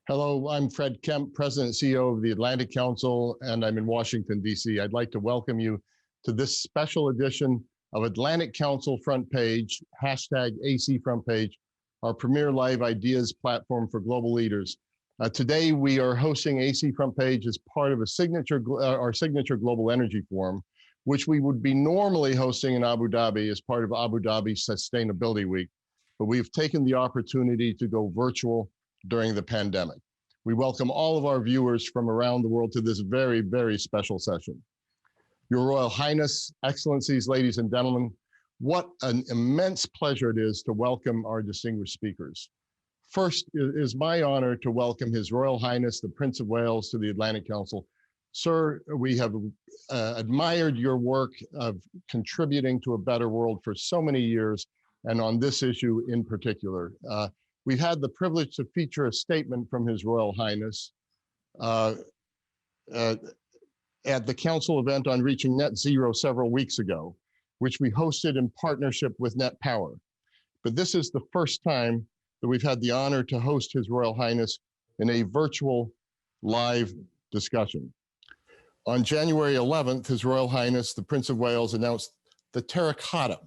Hello, I'm Fred Kempe, President and CEO of the Atlantic Council, and I'm in Washington, D.C. I'd like to welcome you to this special edition of Atlantic Council Front Page, hashtag AC Front Page, our premier live ideas platform for global leaders. Today, we are hosting AC Front Page as part of our signature Global Energy Forum, which we would be normally hosting in Abu Dhabi as part of Abu Dhabi Sustainability Week. But we've taken the opportunity to go virtual during the pandemic. We welcome all of our viewers from around the world to this very, very special session. Your Royal Highness, Excellencies, ladies and gentlemen, what an immense pleasure it is to welcome our distinguished speakers. First, it is my honor to welcome His Royal Highness, the Prince of Wales, to the Atlantic Council. Sir, we have admired your work of contributing to a better world for so many years, and on this issue in particular. We've had the privilege to feature a statement from His Royal Highness at the Council event on reaching net zero several weeks ago, which we hosted in partnership with Net Power. But this is the first time that we've had the honor to host His Royal Highness in a virtual live discussion. On January 11th, His Royal Highness, the Prince of Wales, announced the Terra Carta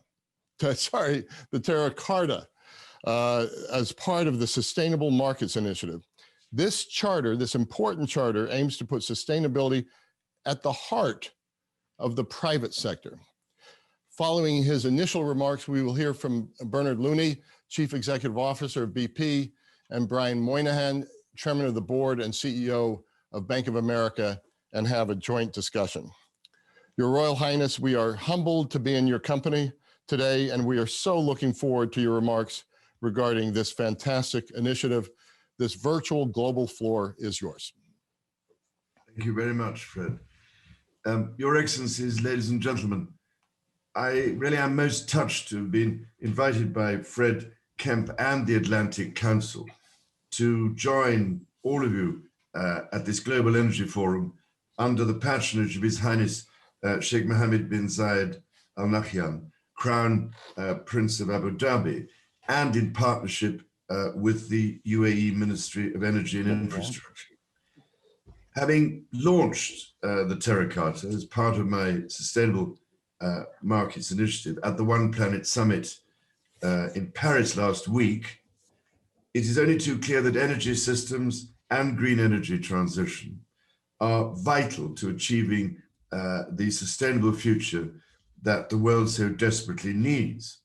as part of the Sustainable Markets Initiative. This charter, this important charter, aims to put sustainability at the heart of the private sector. Following his initial remarks, we will hear from Bernard Looney, Chief Executive Officer of BP, and Brian Moynihan, Chairman of the Board and CEO of Bank of America, and have a joint discussion. Your Royal Highness, we are humbled to be in your company today, and we are so looking forward to your remarks regarding this fantastic initiative. This virtual global floor is yours. Thank you very much, Fred. Your Excellencies, ladies and gentlemen, I really am most touched to have been invited by Fred Kempe and the Atlantic Council to join all of you at this Global Energy Forum under the patronage of His Highness Sheikh Mohammed bin Zayed Al Nahyan, Crown Prince of Abu Dhabi, and in partnership with the UAE Ministry of Energy and Infrastructure. Having launched the Terra Carta as part of my Sustainable Markets Initiative at the One Planet Summit in Paris last week, it is only too clear that energy systems and green energy transition are vital to achieving the sustainable future that the world so desperately needs.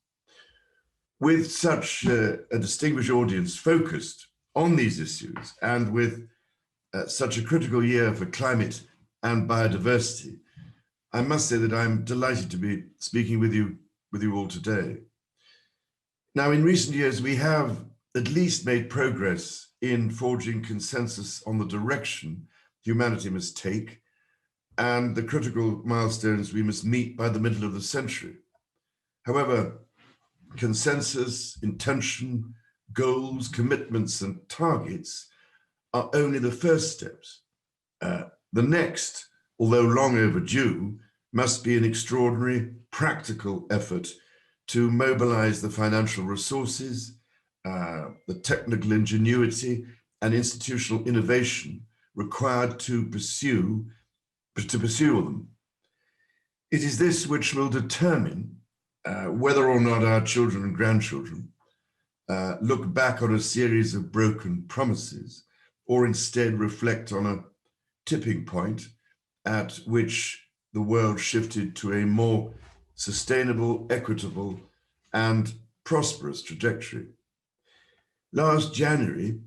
With such a distinguished audience focused on these issues, and with such a critical year for climate and biodiversity, I must say that I'm delighted to be speaking with you all today. Now, in recent years, we have at least made progress in forging consensus on the direction humanity must take and the critical milestones we must meet by the middle of the century. However, consensus, intention, goals, commitments, and targets are only the first steps. The next, although long overdue, must be an extraordinary practical effort to mobilize the financial resources, the technical ingenuity, and institutional innovation required to pursue them. It is this which will determine whether or not our children and grandchildren look back on a series of broken promises, or instead reflect on a tipping point at which the world shifted to a more sustainable, equitable, and prosperous trajectory. Last January,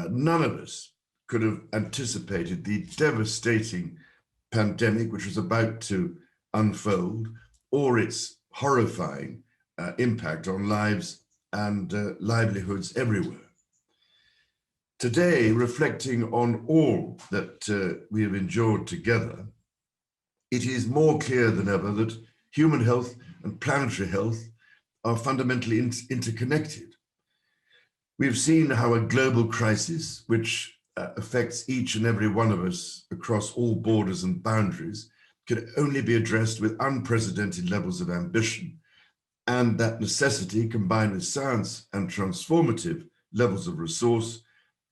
none of us could have anticipated the devastating pandemic which was about to unfold, or its horrifying impact on lives and livelihoods everywhere. Today, reflecting on all that we have endured together, it is more clear than ever that human health and planetary health are fundamentally interconnected. We've seen how a global crisis, which affects each and every one of us across all borders and boundaries, can only be addressed with unprecedented levels of ambition, and that necessity, combined with science and transformative levels of resource,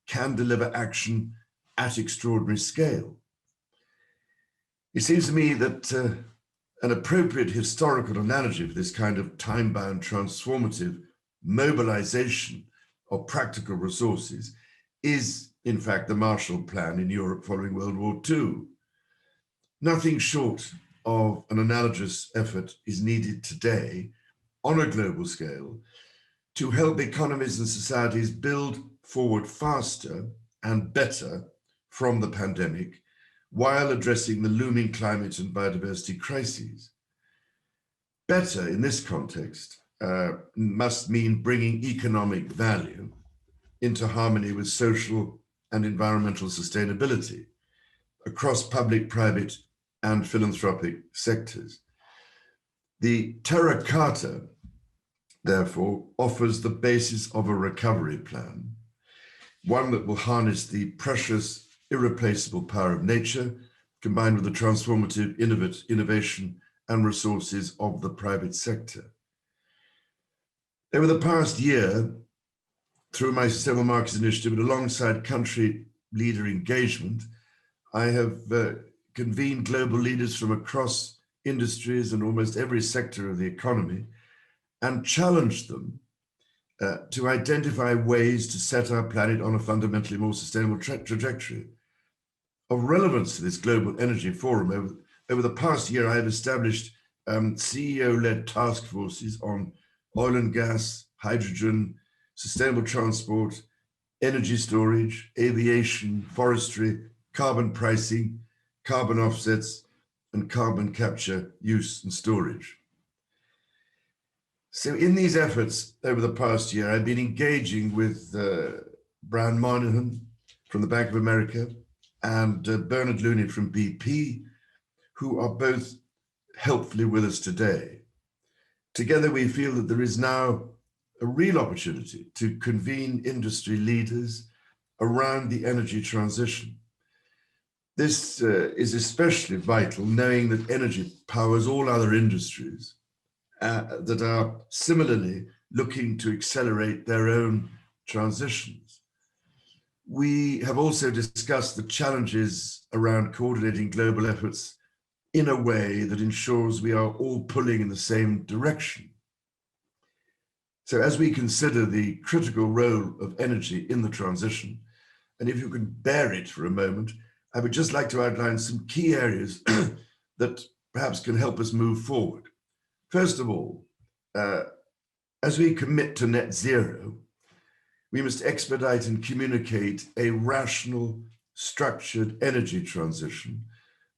can deliver action at extraordinary scale. It seems to me that an appropriate historical analogy for this kind of time-bound, transformative mobilization of practical resources is, in fact, the Marshall Plan in Europe following World War II. Nothing short of an analogous effort is needed today on a global scale to help economies and societies build forward faster and better from the pandemic while addressing the looming climate and biodiversity crises. Better in this context must mean bringing economic value into harmony with social and environmental sustainability across public, private, and philanthropic sectors. The Terra Carta, therefore, offers the basis of a recovery plan, one that will harness the precious, irreplaceable power of nature, combined with the transformative innovation and resources of the private sector. Over the past year, through my Sustainable Markets Initiative and alongside country leader engagement, I have convened global leaders from across industries and almost every sector of the economy and challenged them to identify ways to set our planet on a fundamentally more sustainable trajectory. Of relevance to this global energy forum, over the past year, I have established CEO-led task forces on oil and gas, hydrogen, sustainable transport, energy storage, aviation, forestry, carbon pricing, carbon offsets, and carbon capture, use, and storage. So in these efforts over the past year, I've been engaging with Brian Moynihan from the Bank of America and Bernard Looney from BP, who are both helpfully with us today. Together, we feel that there is now a real opportunity to convene industry leaders around the energy transition. This is especially vital, knowing that energy powers all other industries that are similarly looking to accelerate their own transitions. We have also discussed the challenges around coordinating global efforts in a way that ensures we are all pulling in the same direction. So as we consider the critical role of energy in the transition, and if you can bear it for a moment, I would just like to outline some key areas that perhaps can help us move forward. First of all, as we commit to net zero, we must expedite and communicate a rational, structured energy transition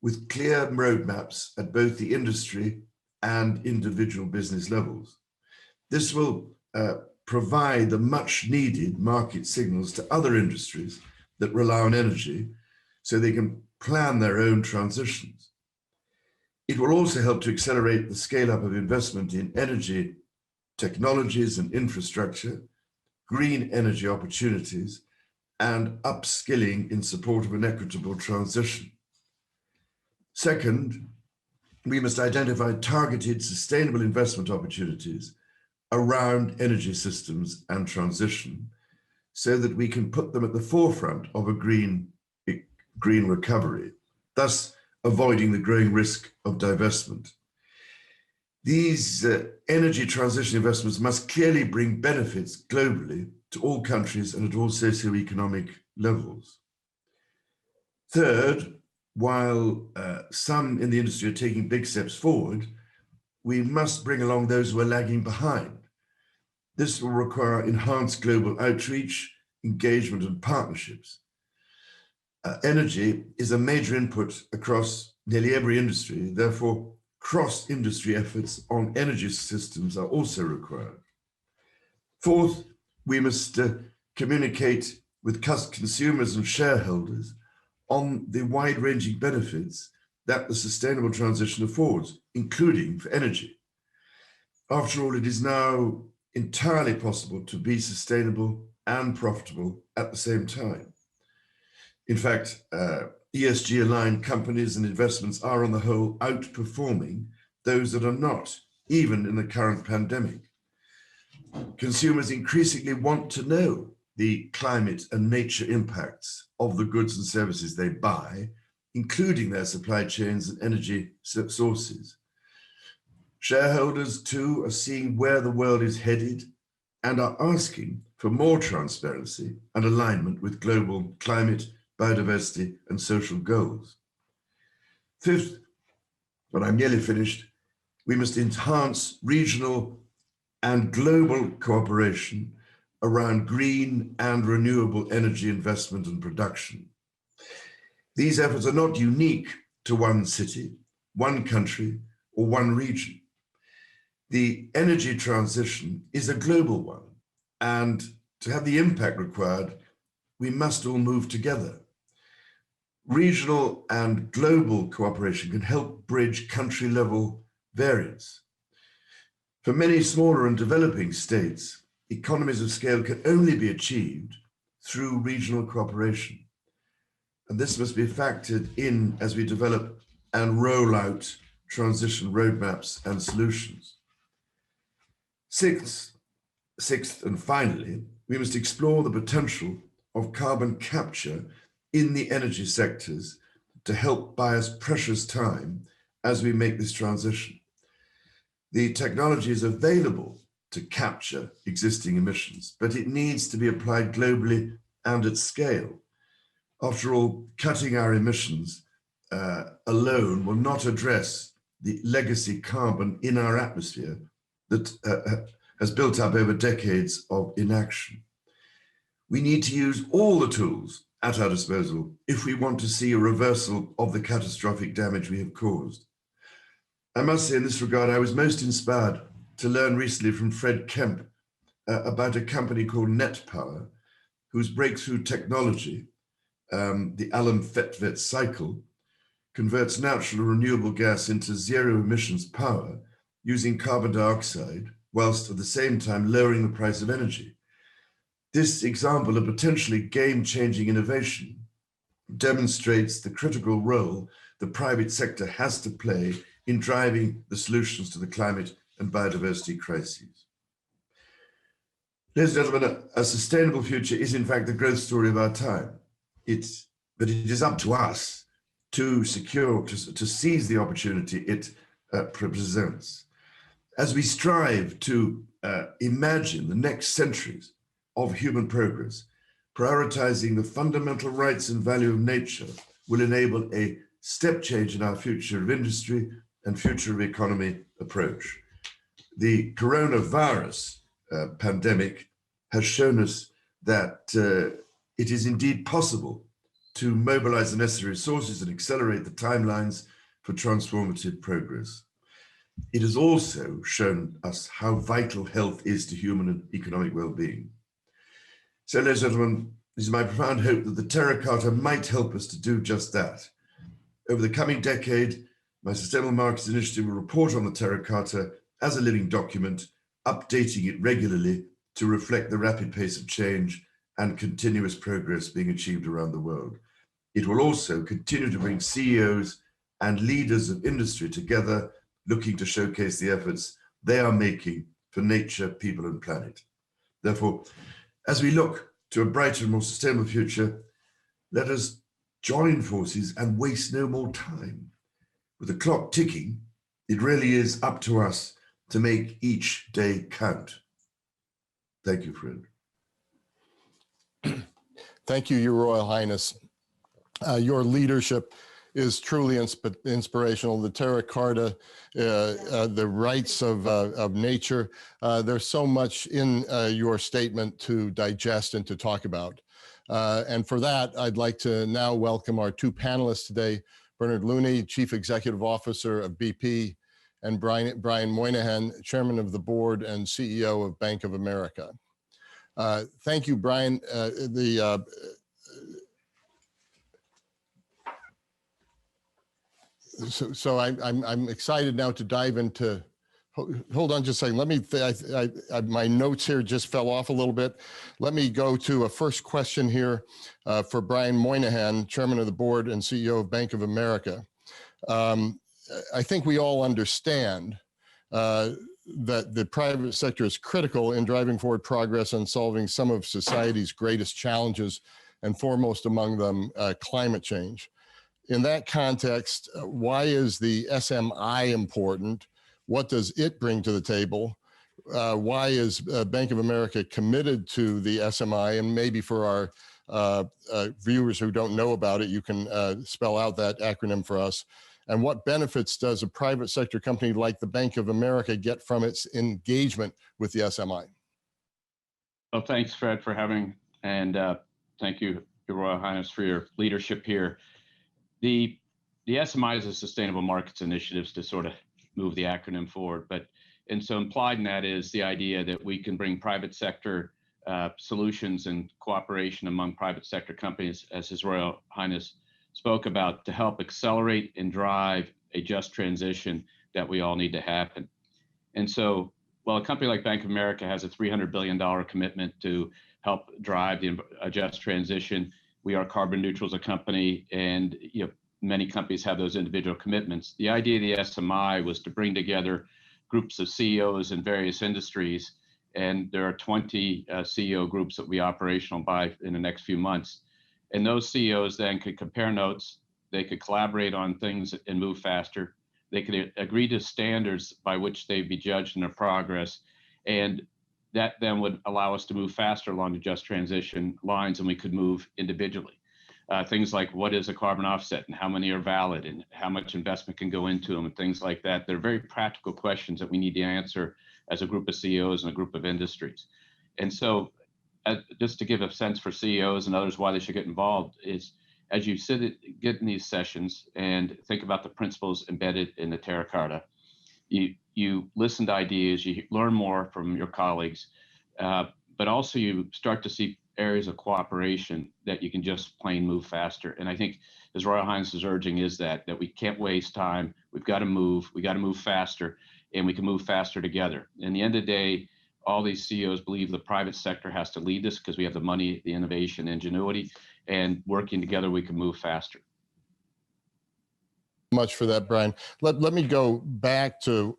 with clear roadmaps at both the industry and individual business levels. This will provide the much needed market signals to other industries that rely on energy so they can plan their own transitions. It will also help to accelerate the scale up of investment in energy technologies and infrastructure, green energy opportunities, and upskilling in support of an equitable transition. Second, we must identify targeted sustainable investment opportunities around energy systems and transition so that we can put them at the forefront of a green recovery, thus avoiding the growing risk of divestment. These energy transition investments must clearly bring benefits globally to all countries and at all socioeconomic levels. Third, while some in the industry are taking big steps forward, we must bring along those who are lagging behind. This will require enhanced global outreach, engagement, and partnerships. Energy is a major input across nearly every industry. Therefore, cross-industry efforts on energy systems are also required. Fourth, we must communicate with consumers and shareholders on the wide-ranging benefits that the sustainable transition affords, including for energy. After all, it is now entirely possible to be sustainable and profitable at the same time. In fact, ESG-aligned companies and investments are on the whole outperforming those that are not, even in the current pandemic. Consumers increasingly want to know the climate and nature impacts of the goods and services they buy, including their supply chains and energy sources. Shareholders too are seeing where the world is headed and are asking for more transparency and alignment with global climate, biodiversity, and social goals. Fifth, but I'm nearly finished, we must enhance regional and global cooperation around green and renewable energy investment and production. These efforts are not unique to one city, one country, or one region. The energy transition is a global one, and to have the impact required, we must all move together. Regional and global cooperation can help bridge country-level variance. For many smaller and developing states, economies of scale can only be achieved through regional cooperation. And this must be factored in as we develop and roll out transition roadmaps and solutions. Sixth and finally, we must explore the potential of carbon capture in the energy sectors to help buy us precious time as we make this transition. The technology is available to capture existing emissions, but it needs to be applied globally and at scale. After all, cutting our emissions alone will not address the legacy carbon in our atmosphere that has built up over decades of inaction. We need to use all the tools at our disposal if we want to see a reversal of the catastrophic damage we have caused. I must say in this regard, I was most inspired to learn recently from Fred Kempe about a company called Net Power, whose breakthrough technology, the Allen-Fetvet cycle, converts natural renewable gas into zero emissions power using carbon dioxide, whilst at the same time lowering the price of energy. This example of potentially game-changing innovation demonstrates the critical role the private sector has to play in driving the solutions to the climate and biodiversity crises. Ladies and gentlemen, a sustainable future is in fact the growth story of our time. But it is up to us to seize the opportunity it presents. As we strive to imagine the next centuries of human progress, prioritizing the fundamental rights and value of nature will enable a step change in our future of industry and future of economy approach. The coronavirus pandemic has shown us that it is indeed possible to mobilize the necessary resources and accelerate the timelines for transformative progress. It has also shown us how vital health is to human and economic well-being. So, ladies and gentlemen, it is my profound hope that the Terra Carta might help us to do just that. Over the coming decade, my Sustainable Markets Initiative will report on the Terra Carta as a living document, updating it regularly to reflect the rapid pace of change and continuous progress being achieved around the world. It will also continue to bring CEOs and leaders of industry together, looking to showcase the efforts they are making for nature, people, and planet. Therefore, as we look to a brighter and more sustainable future, let us join forces and waste no more time. With the clock ticking, it really is up to us to make each day count. Thank you, Fred. Thank you, Your Royal Highness. Your leadership is truly inspirational. The Terra Carta, the rights of nature. There's so much in your statement to digest and to talk about. And for that, I'd like to now welcome our two panelists today, Bernard Looney, Chief Executive Officer of BP, and Brian Moynihan, Chairman of the Board and CEO of Bank of America. Thank you, Brian. So I'm excited now to dive into, hold on just a second. Let me, my notes here just fell off a little bit. Let me go to a first question here for Brian Moynihan, Chairman of the Board and CEO of Bank of America. I think we all understand that the private sector is critical in driving forward progress on solving some of society's greatest challenges, and foremost among them, climate change. In that context, why is the SMI important? What does it bring to the table? Why is Bank of America committed to the SMI? And maybe for our viewers who don't know about it, you can spell out that acronym for us. And what benefits does a private sector company like the Bank of America get from its engagement with the SMI? Well, thanks, Fred, for having, and thank you, Your Royal Highness, for your leadership here. The SMI is a Sustainable Markets Initiatives, to sort of move the acronym forward. And so implied in that is the idea that we can bring private sector solutions and cooperation among private sector companies, as His Royal Highness spoke about, to help accelerate and drive a just transition that we all need to happen. And so while a company like Bank of America has a $300 billion commitment to help drive a just transition, we are carbon neutral as a company, and many companies have those individual commitments. The idea of the SMI was to bring together groups of CEOs in various industries, and there are 20 CEO groups that will be operational in the next few months. And those CEOs then could compare notes, they could collaborate on things and move faster. They could agree to standards by which they'd be judged in their progress. And that then would allow us to move faster along the just transition lines, and we could move individually. Things like what is a carbon offset and how many are valid and how much investment can go into them and things like that. They're very practical questions that we need to answer as a group of CEOs and a group of industries. And so just to give a sense for CEOs and others why they should get involved is, as you get in these sessions and think about the principles embedded in the Terra Carta, you listen to ideas, you learn more from your colleagues, but also you start to see areas of cooperation that you can just plain move faster. And I think His Royal Highness is urging is that we can't waste time. We've got to move faster, and we can move faster together. In the end of the day, all these CEOs believe the private sector has to lead this because we have the money, the innovation, ingenuity, and working together, we can move faster. Much for that, Brian. Let me go back to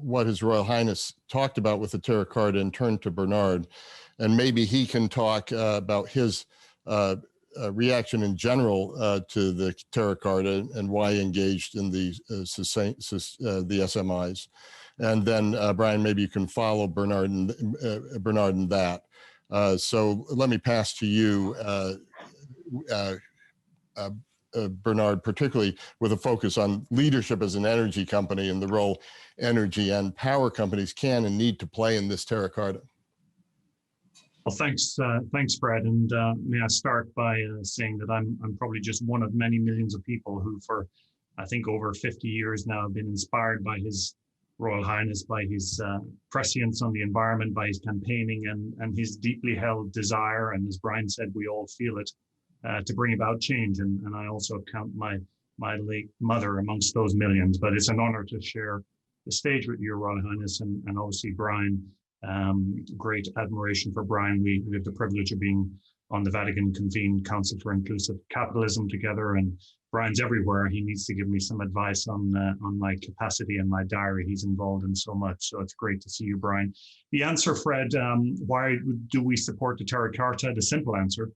what His Royal Highness talked about with the Terra Carta and turn to Bernard, and maybe he can talk about his reaction in general to the Terra Carta and why he engaged in the SMIs. And then Brian, maybe you can follow Bernard in that. So let me pass to you, Bernard, particularly with a focus on leadership as an energy company and the role energy and power companies can and need to play in this Terra Carta. Well, thanks, Fred. And may I start by saying that I'm probably just one of many millions of people who, for I think over 50 years now, have been inspired by His Royal Highness, by his prescience on the environment, by his campaigning, and his deeply held desire. And as Brian said, we all feel it, to bring about change. And I also count my late mother amongst those millions. But it's an honor to share the stage with Your Royal Highness and obviously Brian. Great admiration for Brian. We have the privilege of being on the Vatican convened Council for Inclusive Capitalism together, and Brian's everywhere. He needs to give me some advice on my capacity and my diary. He's involved in so much, so it's great to see you, Brian. The answer, Fred, why do we support the Terra Carta? The simple answer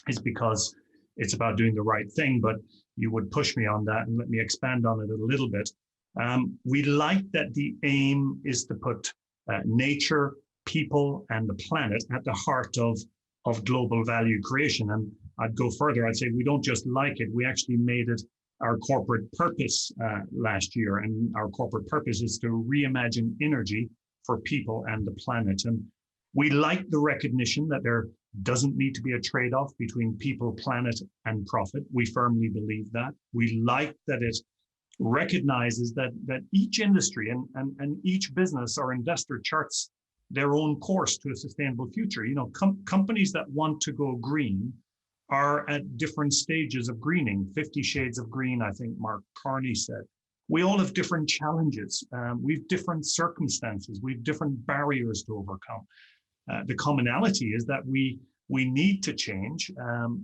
is because it's about doing the right thing, but you would push me on that, and let me expand on it a little bit. We like that the aim is to put nature, people, and the planet at the heart of global value creation. And I'd go further. I'd say we don't just like it, we actually made it our corporate purpose last year. And our corporate purpose is to reimagine energy for people and the planet. And we like the recognition that there doesn't need to be a trade-off between people, planet, and profit. We firmly believe that. We like that it recognizes that each industry and each business or investor charts their own course to a sustainable future. You know, companies that want to go green are at different stages of greening. 50 shades of green, I think Mark Carney said. We all have different challenges. We've different circumstances. We've different barriers to overcome. The commonality is that we need to change.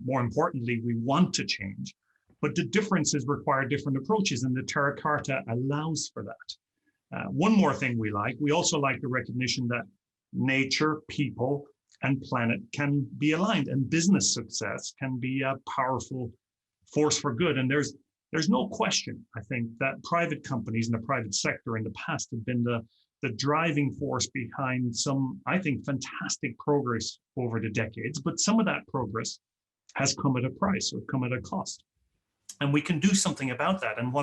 More importantly, we want to change. But the differences require different approaches, and the Terra Carta allows for that. One more thing we also like the recognition that nature, people, and planet can be aligned, and business success can be a powerful force for good. And there's no question, I think, that private companies and the private sector in the past have been the driving force behind some, I think, fantastic progress over the decades. But some of that progress has come at a price or come at a cost. And we can do something about that. And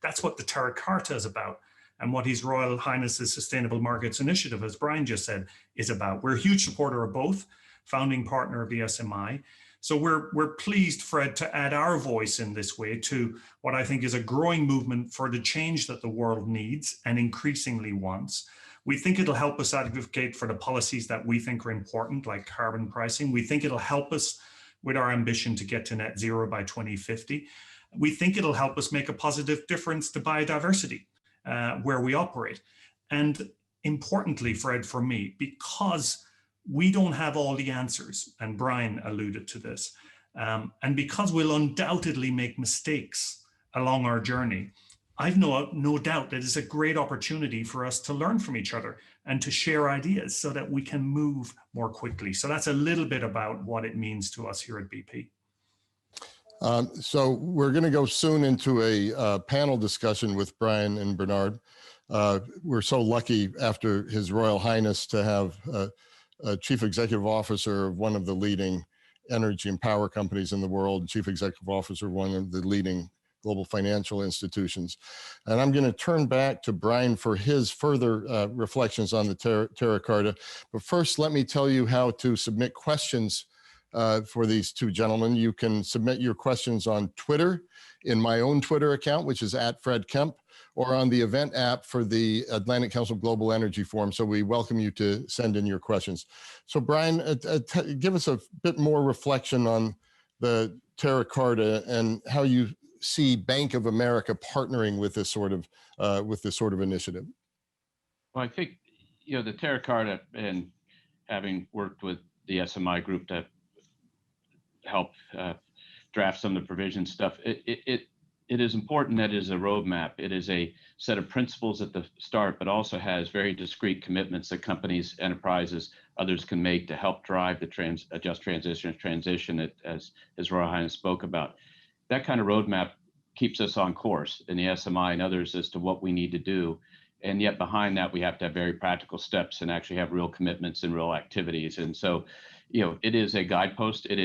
that's what the Terra Carta is about, and what His Royal Highness's Sustainable Markets Initiative, as Brian just said, is about. We're a huge supporter of both, founding partner of the SMI. So we're pleased, Fred, to add our voice in this way to what I think is a growing movement for the change that the world needs and increasingly wants. We think it'll help us advocate for the policies that we think are important, like carbon pricing. We think it'll help us with our ambition to get to net zero by 2050. We think it'll help us make a positive difference to biodiversity where we operate. And importantly, Fred, for me, because we don't have all the answers, and Brian alluded to this, and because we'll undoubtedly make mistakes along our journey, I've no doubt that it's a great opportunity for us to learn from each other and to share ideas so that we can move more quickly. So that's a little bit about what it means to us here at BP. So we're going to go soon into a panel discussion with Brian and Bernard. We're so lucky after His Royal Highness to have a chief executive officer of one of the leading energy and power companies in the world, and chief executive officer of one of the leading global financial institutions. And I'm going to turn back to Brian for his further reflections on the Terra Carta. But first, let me tell you how to submit questions for these two gentlemen. You can submit your questions on Twitter, in my own Twitter account, which is @FredKemp, or on the event app for the Atlantic Council Global Energy Forum. So we welcome you to send in your questions. So Brian, give us a bit more reflection on the Terra Carta and how you see Bank of America partnering with this sort of initiative. Well, I think, the Terra Carta, and having worked with the SMI group to help draft some of the provision stuff, it is important that it is a roadmap. It is a set of principles at the start, but also has very discrete commitments that companies, enterprises, others can make to help drive the just transition as His Royal Highness spoke about. That kind of roadmap keeps us on course in the SMI and others as to what we need to do. And yet behind that, we have to have very practical steps and actually have real commitments and real activities. And so, it is a guidepost. It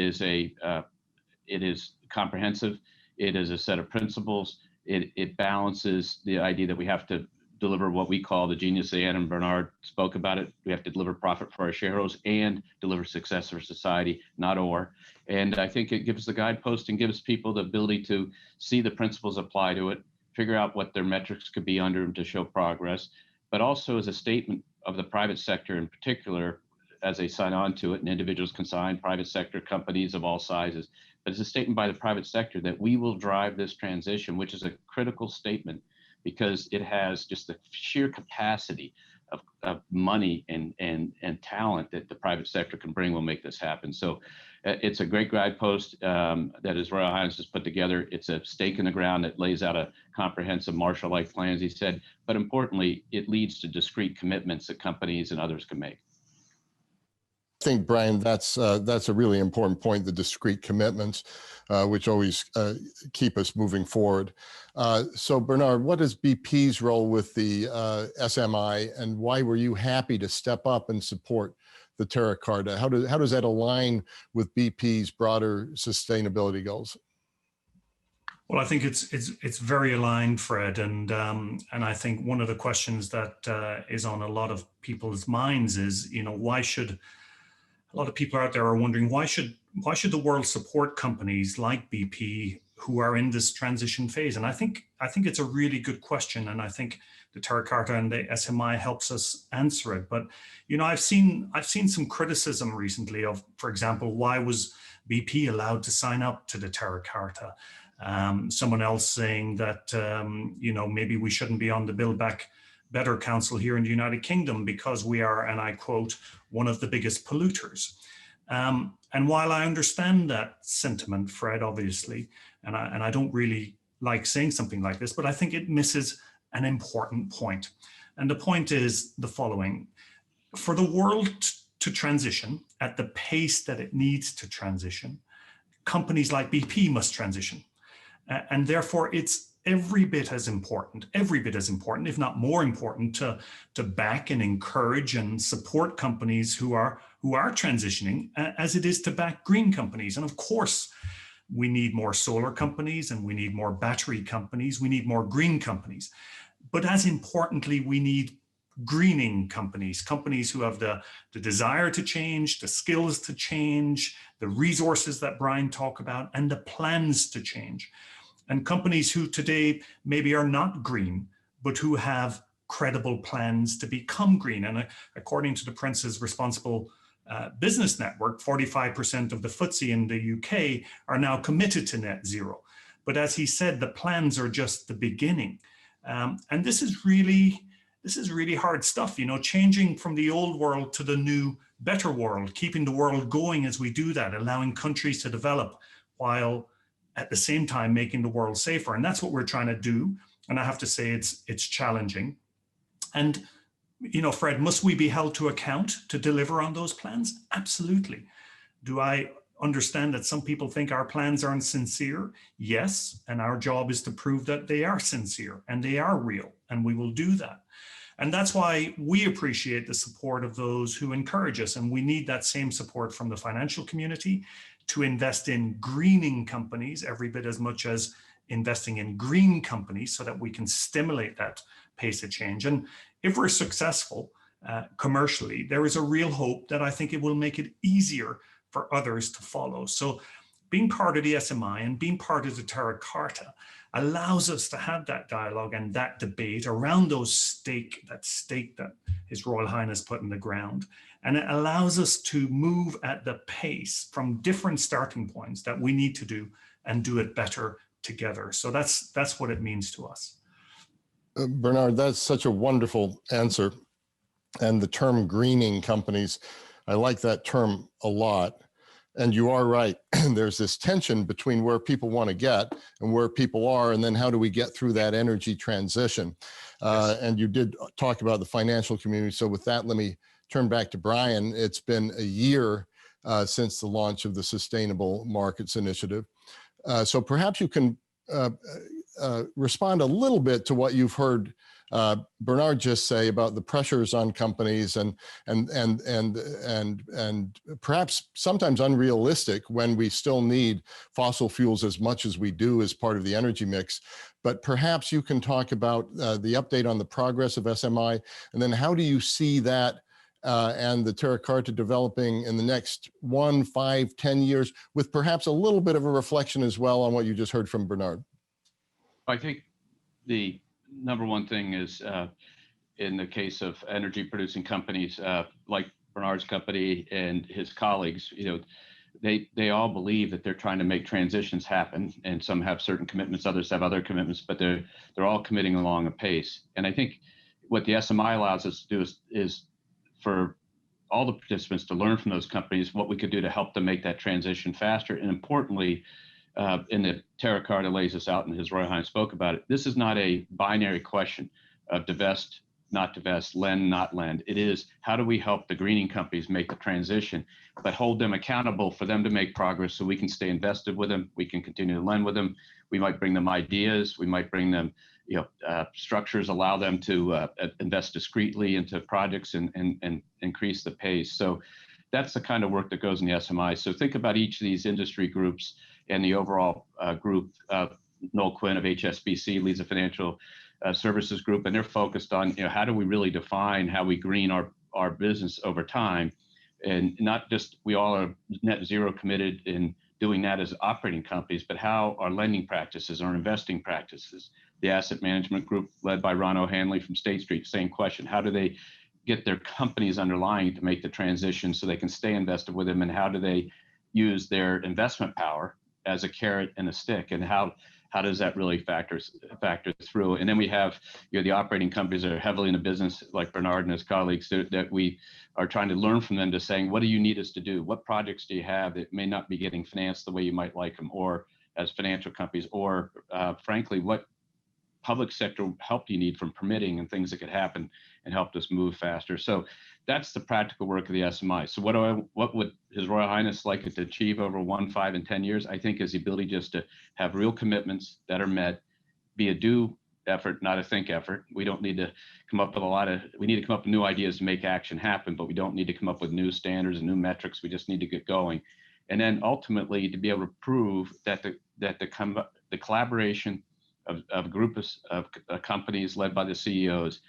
is comprehensive. It is a set of principles. It balances the idea that we have to deliver what we call the genius that Ann and Bernard spoke about it. We have to deliver profit for our shareholders and deliver success for society, not or. And I think it gives the guidepost and gives people the ability to see the principles apply to it, figure out what their metrics could be under them to show progress, but also as a statement of the private sector in particular, as they sign on to it, and individuals can sign, private sector companies of all sizes. But it's a statement by the private sector that we will drive this transition, which is a critical statement because it has just the sheer capacity of money and talent that the private sector can bring will make this happen. So it's a great guidepost that His Royal Highness has put together. It's a stake in the ground that lays out a comprehensive Marshall-like plan, as he said, but importantly, it leads to discrete commitments that companies and others can make. I think, Brian, that's a really important point, the discrete commitments, which always keep us moving forward. So Bernard, what is BP's role with the SMI, and why were you happy to step up and support the Terra Carta? How does that align with BP's broader sustainability goals? Well, I think it's very aligned, Fred, and I think one of the questions that is on a lot of people's minds is, why should a lot of people out there are wondering why should the world support companies like BP who are in this transition phase? And I think it's a really good question, and I think the Terra Carta and the SMI helps us answer it. But I've seen some criticism recently of, for example, why was BP allowed to sign up to the Terra Carta? Someone else saying that maybe we shouldn't be on the Build Back Better Council here in the United Kingdom because we are, and I quote, one of the biggest polluters. And while I understand that sentiment, Fred, obviously, and I don't really like saying something like this, but I think it misses an important point. And the point is the following. For the world to transition at the pace that it needs to transition, companies like BP must transition. And therefore, it's every bit as important, if not more important, to back and encourage and support companies who are transitioning as it is to back green companies. And of course, we need more solar companies and we need more battery companies. We need more green companies. But as importantly, we need greening companies, companies who have the desire to change, the skills to change, the resources that Brian talked about, and the plans to change. And companies who today maybe are not green, but who have credible plans to become green. And according to the Prince's Responsible Business Network, 45% of the FTSE in the UK are now committed to net zero. But as he said, the plans are just the beginning. And this is really hard stuff, you know, changing from the old world to the new, better world, keeping the world going as we do that, allowing countries to develop while at the same time making the world safer. And that's what we're trying to do. And I have to say it's challenging. And, you know, Fred, must we be held to account to deliver on those plans? Absolutely. Do I understand that some people think our plans aren't sincere? Yes. And our job is to prove that they are sincere and they are real, and we will do that. And that's why we appreciate the support of those who encourage us. And we need that same support from the financial community to invest in greening companies every bit as much as investing in green companies so that we can stimulate that pace of change. And if we're successful commercially, there is a real hope that I think it will make it easier for others to follow. So being part of the SMI and being part of the Terra Carta allows us to have that dialogue and that debate around that stake that His Royal Highness put in the ground. And it allows us to move at the pace from different starting points that we need to do and do it better together. So that's what it means to us. Bernard, that's such a wonderful answer. And the term greening companies, I like that term a lot. And you are right. There's this tension between where people want to get and where people are, and then how do we get through that energy transition? Yes. And you did talk about the financial community. So with that, let me turn back to Brian. It's been a year since the launch of the Sustainable Markets Initiative. So perhaps you can respond a little bit to what you've heard Bernard just say about the pressures on companies and perhaps sometimes unrealistic when we still need fossil fuels as much as we do as part of the energy mix. But perhaps you can talk about the update on the progress of SMI, and then how do you see that and the Terra Carta developing in the next 1, 5, 10 years, with perhaps a little bit of a reflection as well on what you just heard from Bernard? I think the number one thing is in the case of energy producing companies like Bernard's company and his colleagues, you know, they all believe that they're trying to make transitions happen, and some have certain commitments, others have other commitments, but they're all committing along a pace. And I think what the SMI allows us to do is for all the participants to learn from those companies what we could do to help them make that transition faster. And importantly, in the Terra Carta lays this out, and His Royal Highness spoke about it, this is not a binary question of divest, not divest, lend, not lend. It is, how do we help the greening companies make the transition, but hold them accountable for them to make progress so we can stay invested with them, we can continue to lend with them. We might bring them ideas, we might bring them structures, allow them to invest discreetly into projects and increase the pace. So that's the kind of work that goes in the SMI. So think about each of these industry groups and the overall group. Noel Quinn of HSBC leads the financial services group, and they're focused on, how do we really define how we green our business over time, and not just we all are net zero committed in doing that as operating companies, but how our lending practices, our investing practices. The asset management group led by Ron O'Hanley from State Street, same question. How do they get their companies underlying to make the transition so they can stay invested with them, and how do they use their investment power as a carrot and a stick, and how does that really factor through? And then we have the operating companies that are heavily in the business, like Bernard and his colleagues, that we are trying to learn from them, to saying, what do you need us to do? What projects do you have that may not be getting financed the way you might like them, or as financial companies, or frankly, what public sector help you need from permitting and things that could happen and helped us move faster. So that's the practical work of the SMI. So what would His Royal Highness like it to achieve over 1, 5, and 10 years? I think is the ability just to have real commitments that are met, be a do effort, not a think effort. We don't need to come up with we need to come up with new ideas to make action happen, but we don't need to come up with new standards and new metrics. We just need to get going. And then ultimately to be able to prove that the collaboration of a group of companies led by the CEOs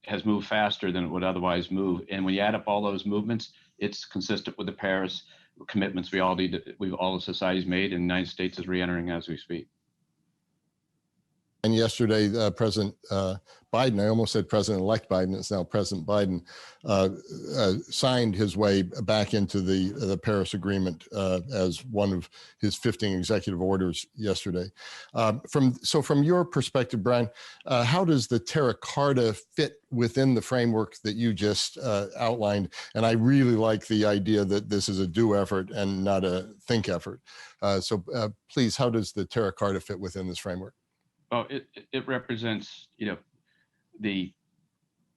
has moved faster than it would otherwise move. And when you add up all those movements, it's consistent with the Paris commitments all the societies made, and the United States is re-entering as we speak. And yesterday, President Biden, I almost said President-elect Biden, it's now President Biden, signed his way back into the Paris Agreement as one of his 15 executive orders yesterday. From your perspective, Brian, how does the Terra Carta fit within the framework that you just outlined? And I really like the idea that this is a do effort and not a think effort. Please, how does the Terra Carta fit within this framework? Well, it represents, the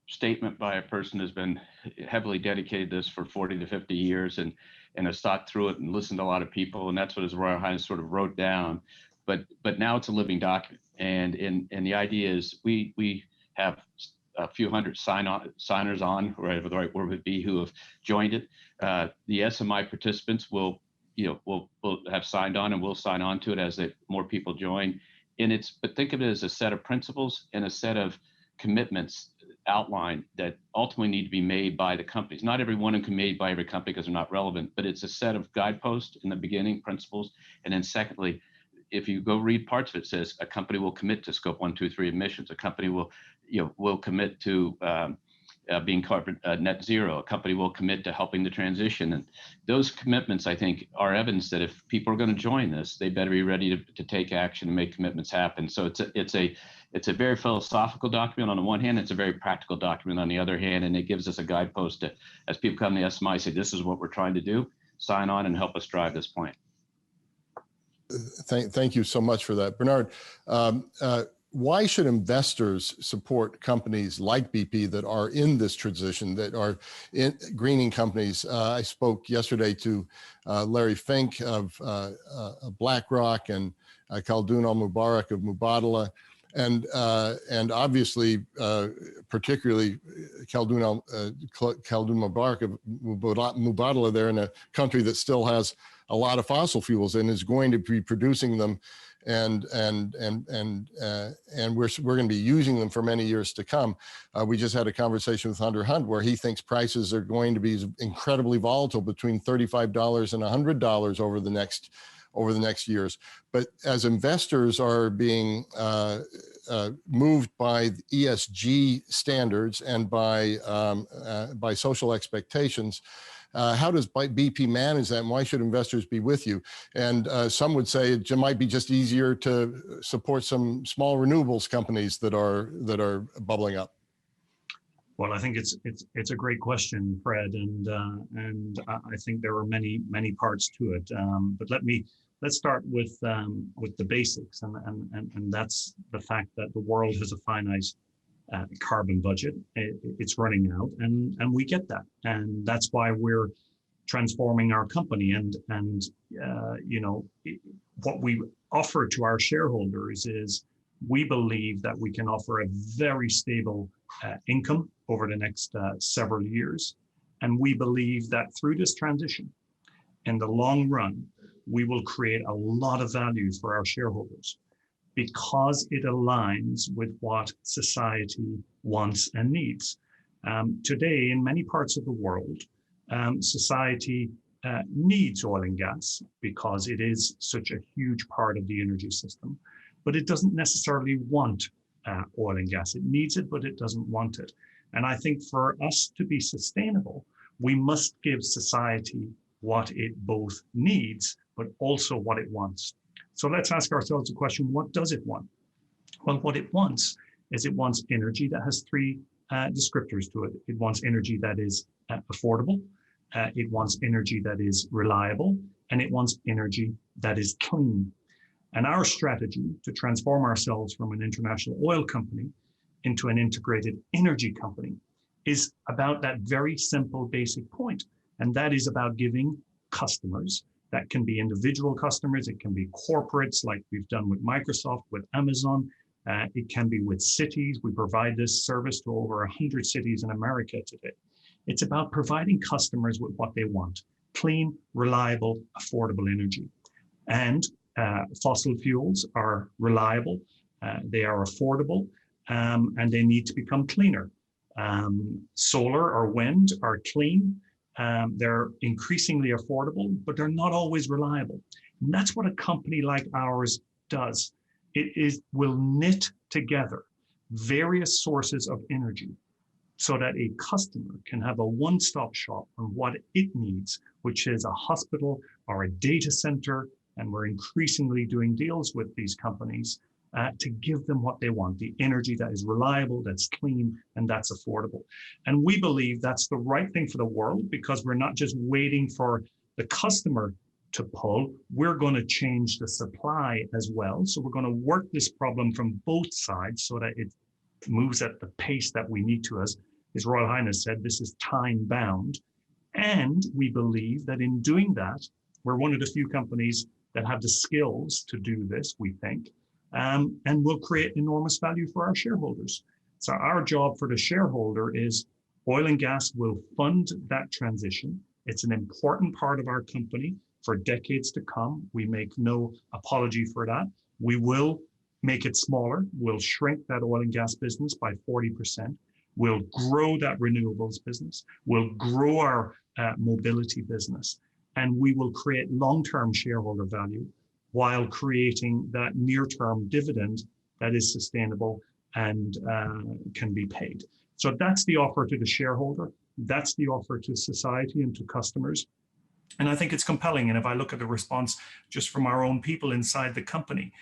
statement by a person who's been heavily dedicated to this for 40 to 50 years and has thought through it and listened to a lot of people. And that's what His Royal Highness sort of wrote down. But now it's a living document. And the idea is we have a few hundred signers on, whatever the right word would be, who have joined it. The SMI participants will have signed on and will sign on to it as more people join. But think of it as a set of principles and a set of commitments outlined that ultimately need to be made by the companies. Not every one of them can be made by every company because they're not relevant, but it's a set of guideposts in the beginning, principles. And then secondly, if you go read parts of it, says a company will commit to scope 1, 2, 3 emissions. A company will commit to being carbon net zero. A company will commit to helping the transition. And those commitments, I think, are evidence that if people are going to join this, they better be ready to take action and make commitments happen. So it's a very philosophical document on the one hand, it's a very practical document on the other hand, and it gives us a guidepost to, as people come to the SMI, say, this is what we're trying to do, sign on and help us drive this point. Thank you so much for that. Bernard, why should investors support companies like BP that are in this transition, that are in greening companies? I spoke yesterday to Larry Fink of BlackRock and Khaldun Al-Mubarak of Mubadala. And obviously, particularly Khaldun Mubarak of Mubadala, they're in a country that still has a lot of fossil fuels and is going to be producing them, and we're going to be using them for many years to come. We just had a conversation with Hunter Hunt where he thinks prices are going to be incredibly volatile, between $35 and $100 over the next years. But as investors are being moved by ESG standards and by social expectations, how does BP manage that, and why should investors be with you? And some would say it might be just easier to support some small renewables companies that are bubbling up. Well, I think it's a great question, Fred, and I think there are many parts to it. But let's start with the basics, and that's the fact that the world has a finite carbon budget. It's running out, and we get that, and that's why we're transforming our company. And what we offer to our shareholders is we believe that we can offer a very stable income over the next several years, and we believe that through this transition, in the long run, we will create a lot of values for our shareholders, because it aligns with what society wants and needs. Today, in many parts of the world, society needs oil and gas because it is such a huge part of the energy system, but it doesn't necessarily want oil and gas. It needs it, but it doesn't want it. And I think for us to be sustainable, we must give society what it both needs, but also what it wants. So let's ask ourselves the question, what does it want? Well, what it wants is it wants energy that has three descriptors to it. It wants energy that is affordable, it wants energy that is reliable, and it wants energy that is clean. And our strategy to transform ourselves from an international oil company into an integrated energy company is about that very simple basic point. And that is about giving customers, that can be individual customers, it can be corporates like we've done with Microsoft, with Amazon, it can be with cities. We provide this service to over 100 cities in America today. It's about providing customers with what they want: clean, reliable, affordable energy. And fossil fuels are reliable, they are affordable, and they need to become cleaner. Solar or wind are clean, they're increasingly affordable, but they're not always reliable. And that's what a company like ours does. It will knit together various sources of energy so that a customer can have a one-stop shop on what it needs, which is a hospital or a data center. And we're increasingly doing deals with these companies to give them what they want, the energy that is reliable, that's clean, and that's affordable. And we believe that's the right thing for the world, because we're not just waiting for the customer to pull, we're going to change the supply as well. So we're going to work this problem from both sides so that it moves at the pace that we need to. As His Royal Highness said, this is time bound. And we believe that in doing that, we're one of the few companies that have the skills to do this, we think, and will create enormous value for our shareholders. So our job for the shareholder is oil and gas will fund that transition. It's an important part of our company for decades to come. We make no apology for that. We will make it smaller. We'll shrink that oil and gas business by 40%. We'll grow that renewables business. We'll grow our mobility business. And we will create long-term shareholder value while creating that near-term dividend that is sustainable and can be paid. So that's the offer to the shareholder. That's the offer to society and to customers. And I think it's compelling. And if I look at the response just from our own people inside the company,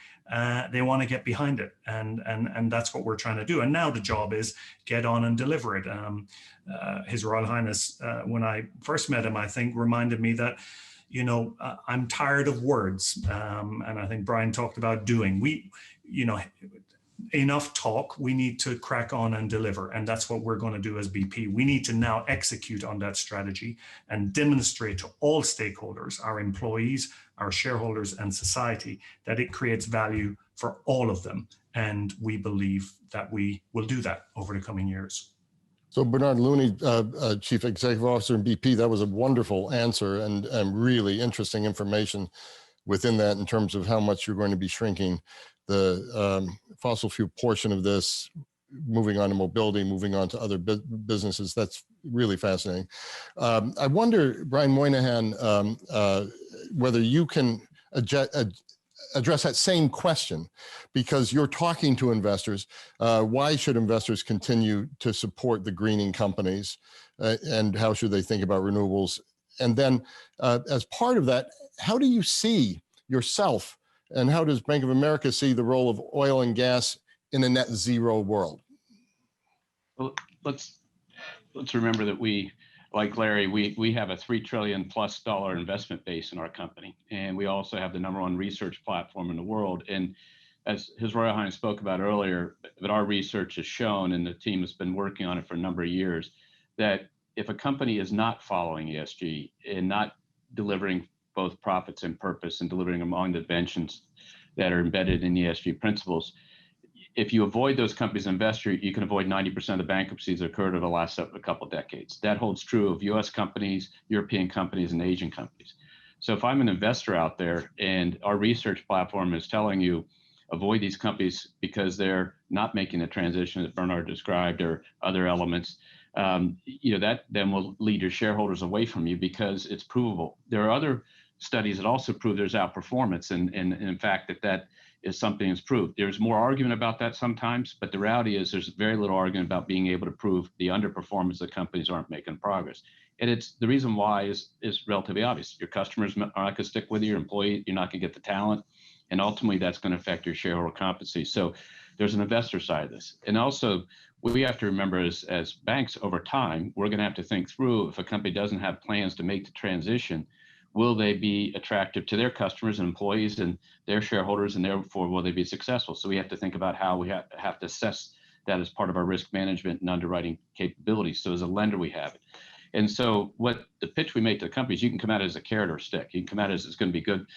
they want to get behind it. And that's what we're trying to do. And now the job is get on and deliver it. His Royal Highness, when I first met him, I think reminded me that, you know, I'm tired of words. And I think Brian talked about doing. Enough talk, we need to crack on and deliver. And that's what we're going to do as BP. We need to now execute on that strategy and demonstrate to all stakeholders, our employees, our shareholders, and society, that it creates value for all of them. And we believe that we will do that over the coming years. So Bernard Looney, Chief Executive Officer in BP, that was a wonderful answer and really interesting information within that in terms of how much you're going to be shrinking the fossil fuel portion of this, moving on to mobility, moving on to other businesses. That's really fascinating. I wonder, Brian Moynihan, whether you can address that same question, because you're talking to investors. Why should investors continue to support the greening companies, and how should they think about renewables? And then as part of that, how do you see yourself, and how does Bank of America see the role of oil and gas in a net zero world? Well, let's remember that we, like Larry, we have a $3 trillion+ investment base in our company, and we also have the #1 research platform in the world. And as His Royal Highness spoke about earlier, that our research has shown, and the team has been working on it for a number of years, that if a company is not following ESG and not delivering both profits and purpose and delivering among the dimensions that are embedded in ESG principles, if you avoid those companies as investor, you can avoid 90% of the bankruptcies that occurred over the last couple of decades. That holds true of US companies, European companies, and Asian companies. So if I'm an investor out there and our research platform is telling you, avoid these companies because they're not making the transition that Bernard described or other elements, that then will lead your shareholders away from you because it's provable. There are other studies that also prove there's outperformance, and in fact that is something that's proved. There's more argument about that sometimes, but the reality is there's very little argument about being able to prove the underperformance that companies aren't making progress. And it's the reason why is relatively obvious. Your customers are not going to stick with you, your employee, you're not going to get the talent, and ultimately that's going to affect your shareholder competency. So there's an investor side of this. And also we have to remember as banks over time, we're going to have to think through if a company doesn't have plans to make the transition, will they be attractive to their customers and employees and their shareholders, and therefore will they be successful? So we have to think about how we have to assess that as part of our risk management and underwriting capabilities. So as a lender, we have it. And so what the pitch we make to the companies, you can come at it as a carrot or a stick. You can come at it as it's going to be good,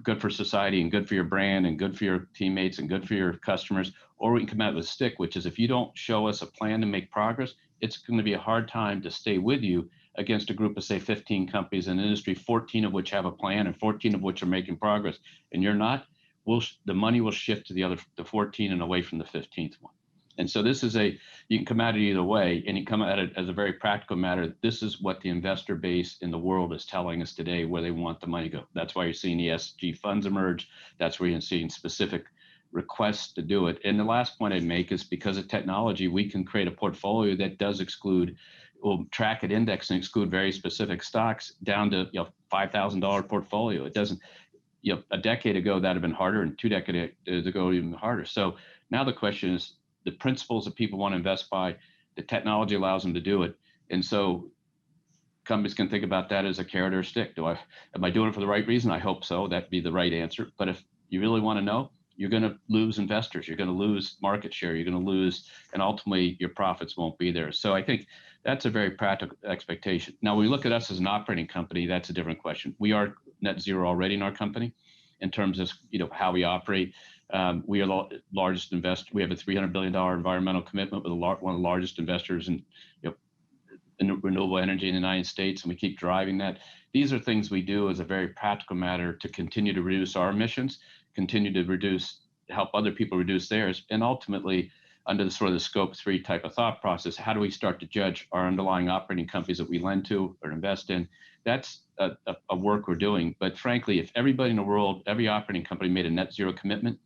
good for society and good for your brand and good for your teammates and good for your customers. Or we can come at it with a stick, which is if you don't show us a plan to make progress, it's going to be a hard time to stay with you against a group of, say, 15 companies in the industry, 14 of which have a plan and 14 of which are making progress. And you're not, the money will shift to the 14 and away from the 15th one. And so this is you can come at it either way, and you come at it as a very practical matter. This is what the investor base in the world is telling us today, where they want the money to go. That's why you're seeing ESG funds emerge. That's where you're seeing specific requests to do it. And the last point I'd make is because of technology, we can create a portfolio that does will track at index and exclude very specific stocks down to $5,000 portfolio. It doesn't, a decade ago that'd have been harder, and 2 decades ago even harder. So now the question is, the principles that people want to invest by, the technology allows them to do it. And so companies can think about that as a carrot or a stick. Am I doing it for the right reason? I hope so. That'd be the right answer. But if you really want to know, you're going to lose investors. You're going to lose market share. You're going to lose, and ultimately your profits won't be there. So I think that's a very practical expectation. Now, when we look at us as an operating company, that's a different question. We are net zero already in our company in terms of how we operate. We are the largest investor. We have a $300 billion environmental commitment with one of the largest investors in renewable energy in the United States, and we keep driving that. These are things we do as a very practical matter to continue to reduce our emissions, continue to help other people reduce theirs, and ultimately, under the sort of the scope 3 type of thought process, how do we start to judge our underlying operating companies that we lend to or invest in? That's a work we're doing. But frankly, if everybody in the world, every operating company made a net zero commitment,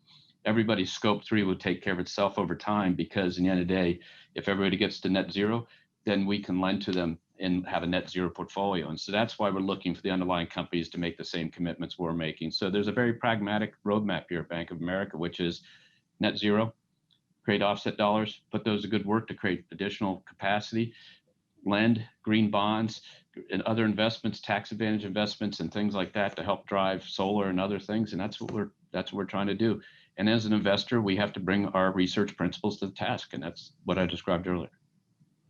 everybody's scope 3 would take care of itself over time, because in the end of the day, if everybody gets to net zero, then we can lend to them and have a net zero portfolio. And so that's why we're looking for the underlying companies to make the same commitments we're making. So there's a very pragmatic roadmap here at Bank of America, which is net zero, create offset dollars, put those to good work to create additional capacity, lend green bonds and other investments, tax advantage investments and things like that to help drive solar and other things. And that's what we're trying to do. And as an investor, we have to bring our research principles to the task. And that's what I described earlier.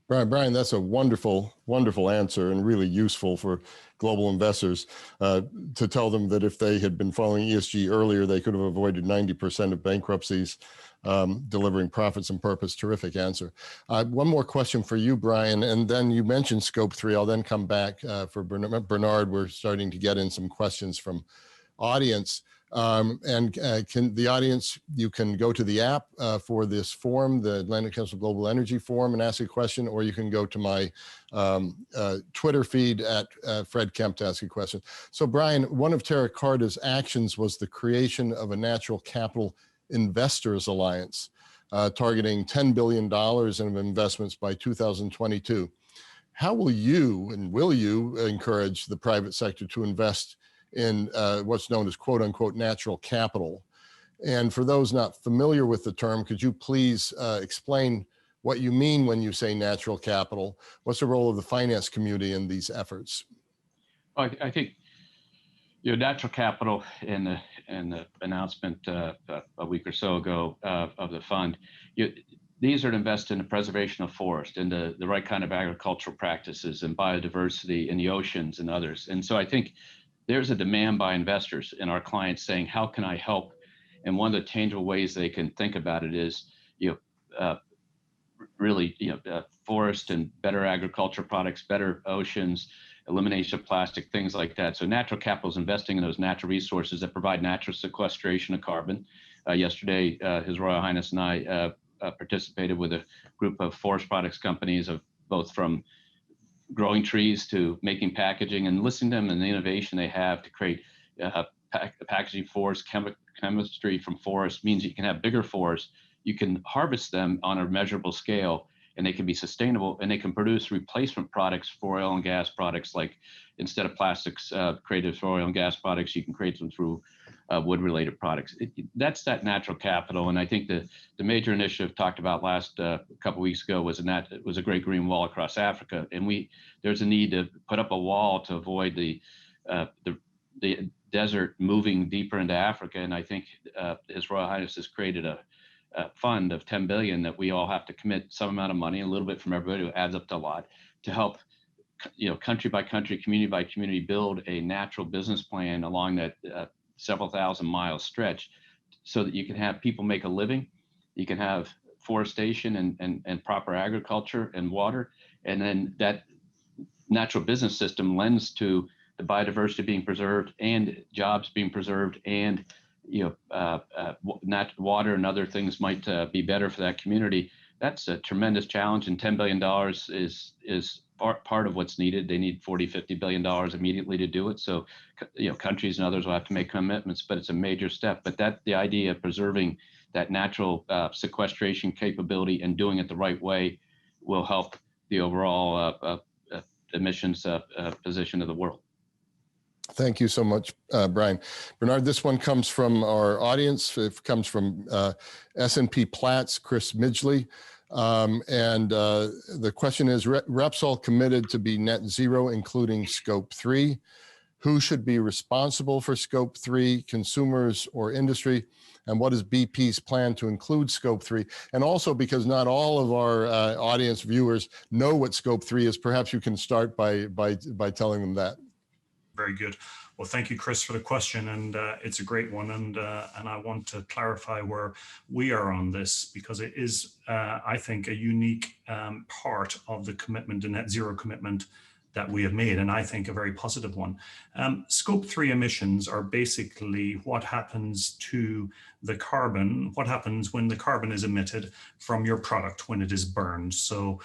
Brian, that's a wonderful, wonderful answer, and really useful for global investors to tell them that if they had been following ESG earlier, they could have avoided 90% of bankruptcies, delivering profits and purpose. Terrific answer. One more question for you, Brian, and then you mentioned scope 3. I'll then come back for Bernard. We're starting to get in some questions from audience. Can the audience, you can go to the app for this form, the Atlantic Council Global Energy Forum, and ask a question, or you can go to my Twitter feed at Fred Kempe to ask a question. So Brian, one of Terra Carta's actions was the creation of a natural capital investors alliance, targeting $10 billion in investments by 2022. How will you encourage the private sector to invest in what's known as quote unquote natural capital? And for those not familiar with the term, could you please explain what you mean when you say natural capital? What's the role of the finance community in these efforts? I think natural capital in the announcement a week or so ago of the fund, these are to invest in the preservation of forest and the right kind of agricultural practices and biodiversity in the oceans and others. And so I think there's a demand by investors and our clients saying, how can I help? And one of the tangible ways they can think about it is, forest and better agriculture products, better oceans, elimination of plastic, things like that. So natural capital is investing in those natural resources that provide natural sequestration of carbon. Yesterday, His Royal Highness and I participated with a group of forest products companies of both from growing trees to making packaging, and listening to them and the innovation they have to create packaging forests. Chemistry from forests means you can have bigger forests. You can harvest them on a measurable scale, and they can be sustainable, and they can produce replacement products for oil and gas products. Like instead of plastics created for oil and gas products, you can create them through wood-related products. That's that natural capital. And I think the major initiative talked about last couple of weeks ago was a Great Green Wall across Africa. And there's a need to put up a wall to avoid the the desert moving deeper into Africa. And I think His Royal Highness has created a fund of 10 billion that we all have to commit some amount of money, a little bit from everybody, who adds up to a lot, to help, country by country, community by community, build a natural business plan along that several thousand mile stretch, so that you can have people make a living, you can have forestation and proper agriculture and water, and then that natural business system lends to the biodiversity being preserved and jobs being preserved, and water and other things might be better for that community. That's a tremendous challenge, and $10 billion is part of what's needed. They need $40–50 billion immediately to do it. So, countries and others will have to make commitments, but it's a major step. But the idea of preserving that natural sequestration capability and doing it the right way will help the overall emissions position of the world. Thank you so much, Brian. Bernard, this one comes from our audience. It comes from S&P Platts, Chris Midgley. And the question is, Repsol committed to be net zero, including scope 3. Who should be responsible for scope 3, consumers or industry? And what is BP's plan to include scope 3? And also, because not all of our audience viewers know what scope 3 is, perhaps you can start by telling them that. Very good. Well, thank you, Chris, for the question, and it's a great one. And I want to clarify where we are on this, because it is, I think, a unique part of the commitment, the net zero commitment that we have made, and I think a very positive one. Scope 3 emissions are basically what happens to the carbon, what happens when the carbon is emitted from your product when it is burned. So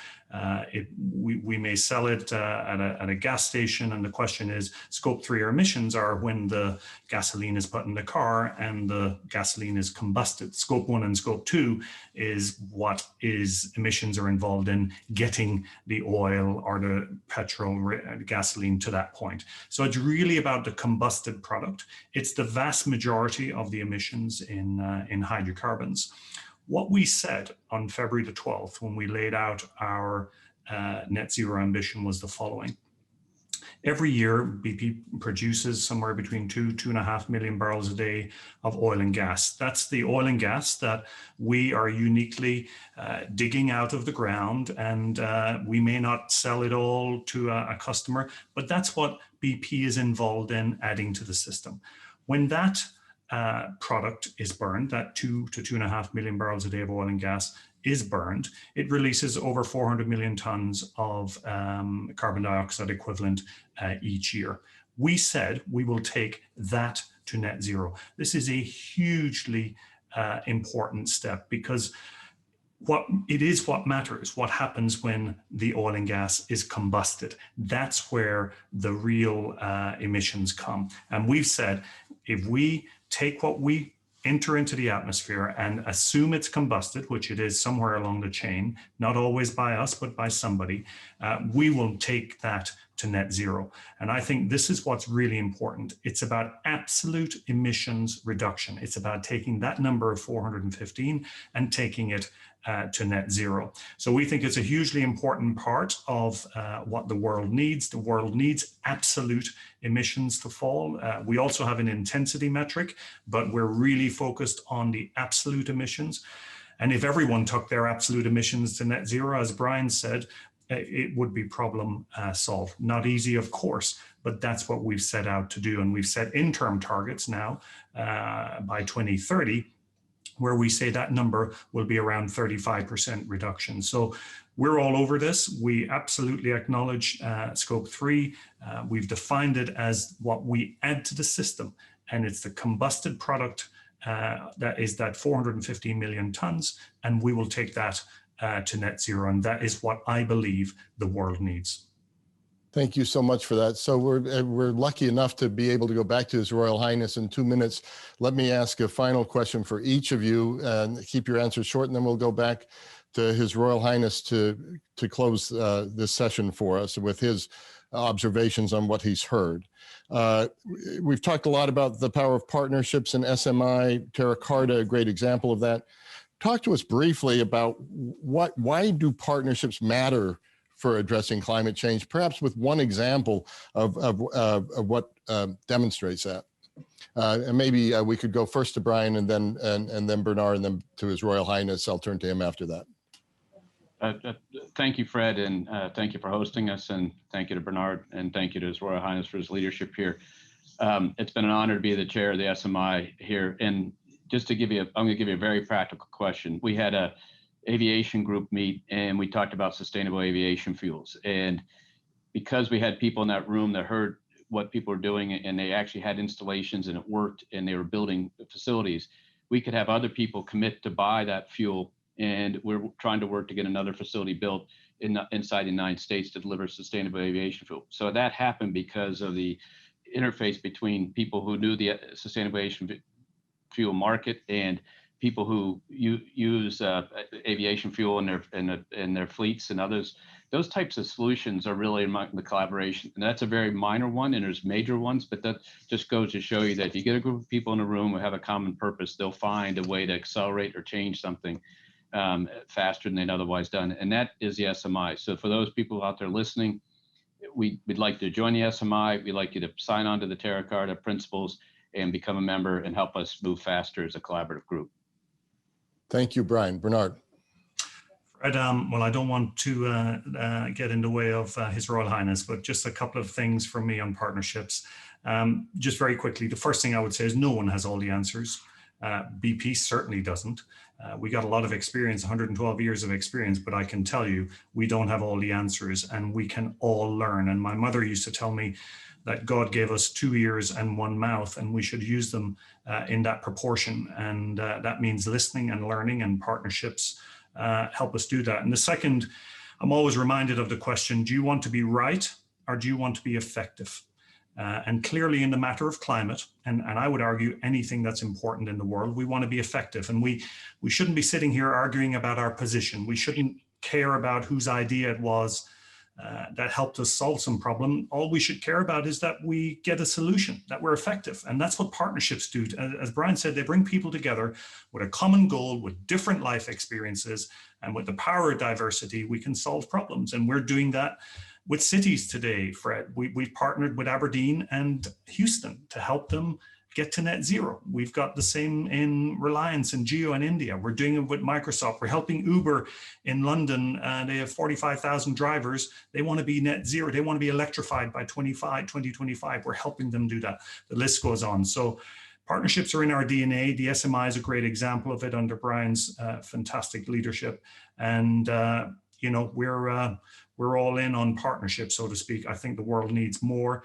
we may sell it at a gas station, and the question is, scope 3 emissions are when the gasoline is put in the car and the gasoline is combusted. Scope 1 and scope 2 is what emissions are involved in getting the oil or the petrol, gasoline to that point. So it's really about the combusted product. It's the vast majority of the emissions in hydrocarbons. What we said on February the 12th, when we laid out our net zero ambition, was the following. Every year, BP produces somewhere between 2–2.5 million barrels a day of oil and gas. That's the oil and gas that we are uniquely digging out of the ground, and we may not sell it all to a customer, but that's what BP is involved in adding to the system. When that product is burned, that 2–2.5 million barrels a day of oil and gas is burned, it releases over 400 million tons of carbon dioxide equivalent each year. We said we will take that to net zero. This is a hugely important step, because what matters, what happens when the oil and gas is combusted. That's where the real emissions come. And we've said, if we take what we enter into the atmosphere and assume it's combusted, which it is somewhere along the chain, not always by us, but by somebody, we will take that to net zero. And I think this is what's really important. It's about absolute emissions reduction. It's about taking that number of 415 and taking it to net zero. So we think it's a hugely important part of what the world needs. The world needs absolute emissions to fall. We also have an intensity metric, but we're really focused on the absolute emissions. And if everyone took their absolute emissions to net zero, as Brian said, it would be problem solved. Not easy, of course, but that's what we've set out to do. And we've set interim targets now by 2030, where we say that number will be around 35% reduction. So we're all over this. We absolutely acknowledge scope 3. We've defined it as what we add to the system, and it's the combusted product that is that 415 million tons, and we will take that to net zero. And that is what I believe the world needs. Thank you so much for that. So we're lucky enough to be able to go back to His Royal Highness in 2 minutes. Let me ask a final question for each of you, and keep your answers short, and then we'll go back to His Royal Highness to close this session for us with his observations on what he's heard. We've talked a lot about the power of partnerships and SMI, Terra Carta, a great example of that. Talk to us briefly about why do partnerships matter for addressing climate change, perhaps with one example of what demonstrates that. And maybe we could go first to Brian and then Bernard and then to His Royal Highness. I'll turn to him after that. Thank you, Fred, and thank you for hosting us, and thank you to Bernard, and thank you to His Royal Highness for his leadership here. It's been an honor to be the chair of the SMI here. And just to give you, I'm going to give you a very practical question. We had a aviation group meet, and we talked about sustainable aviation fuels. And because we had people in that room that heard what people were doing, and they actually had installations and it worked, and they were building facilities, we could have other people commit to buy that fuel. And we're trying to work to get another facility built inside the United States to deliver sustainable aviation fuel. So that happened because of the interface between people who knew the sustainable aviation fuel market and people who use aviation fuel in their fleets and others. Those types of solutions are really in the collaboration, and that's a very minor one, and there's major ones, but that just goes to show you that if you get a group of people in a room who have a common purpose, they'll find a way to accelerate or change something faster than they'd otherwise done, and that is the SMI. So for those people out there listening, we'd like to join the SMI. We'd like you to sign on to the Terra Carta principles and become a member and help us move faster as a collaborative group. Thank you, Brian. Bernard. Fred, well, I don't want to get in the way of His Royal Highness, but just a couple of things from me on partnerships. Just very quickly, the first thing I would say is no one has all the answers. BP certainly doesn't. We got a lot of experience, 112 years of experience, but I can tell you, we don't have all the answers, and we can all learn. And my mother used to tell me that God gave us 2 ears and 1 mouth, and we should use them in that proportion. And that means listening and learning, and partnerships help us do that. And the second, I'm always reminded of the question, do you want to be right or do you want to be effective? And clearly in the matter of climate, and I would argue anything that's important in the world, we want to be effective. And we shouldn't be sitting here arguing about our position. We shouldn't care about whose idea it was that helped us solve some problem. All we should care about is that we get a solution, that we're effective. And that's what partnerships do. As Brian said, they bring people together with a common goal, with different life experiences, and with the power of diversity, we can solve problems. And we're doing that with cities today, Fred. We've partnered with Aberdeen and Houston to help them get to net zero. We've got the same in Reliance and Geo in India. We're doing it with Microsoft. We're helping Uber in London. They have 45,000 drivers. They want to be net zero. They want to be electrified by 2025. We're helping them do that. The list goes on. So partnerships are in our DNA. The SMI is a great example of it under Brian's fantastic leadership. And you know, we're all in on partnerships, so to speak. I think the world needs more,